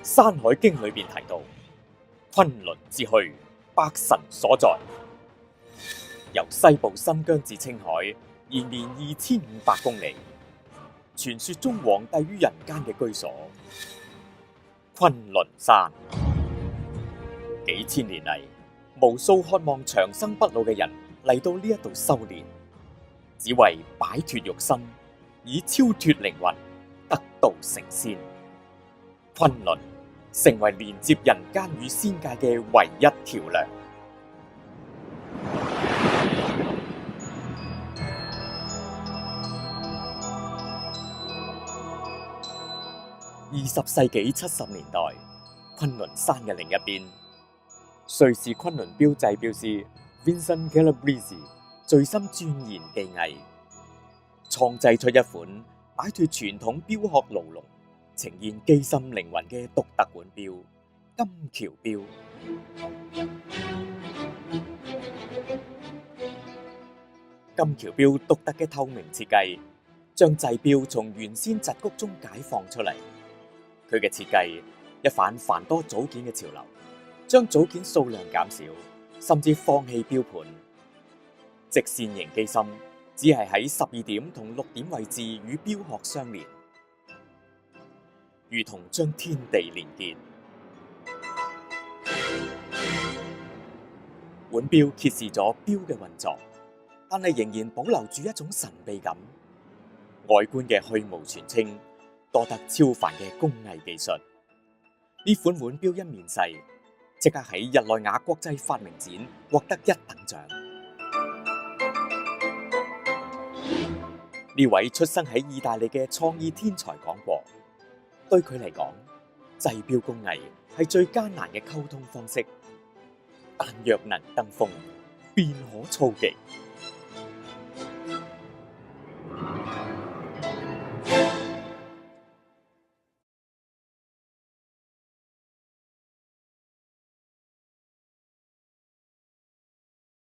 《山海經》裏邊提到，崑崙之墟，百神所在。由西部新疆至青海，延綿2500公里，傳說中皇帝於人間嘅居所——崑崙山。幾千年嚟，無數渴望長生不老嘅人嚟到呢一度修煉，只為擺脫肉身，以超脫靈魂，得道成仙。崑崙成為連接人間與仙界嘅唯一橋樑。20世紀70年代，崑崙山嘅另一邊，瑞士崑崙標製標師 Vincent Calabrese 醉心鑽研技藝，創製出一款擺脫傳統標殼牢籠，呈現機心靈魂嘅獨特腕錶——金橋錶。金橋錶獨特嘅透明設計，將製錶從原先桎梏中解放出嚟。佢嘅設計一反繁多組件嘅潮流，將組件數量減少，甚至放棄錶盤。直線型機芯只係喺12點同6點位置與錶殼相連，如同將天地連結。腕錶揭示咗錶嘅運作，但係仍然保留住一種神秘感。外觀嘅虛無全稱，多得超凡嘅工藝技術。呢款腕錶一面世，即刻喺日內瓦國際發明展獲得1等獎。呢位出生喺意大利嘅創意天才講過，對佢嚟講，製錶工藝係最艱難嘅溝通方式，但若能登峰，便可操技。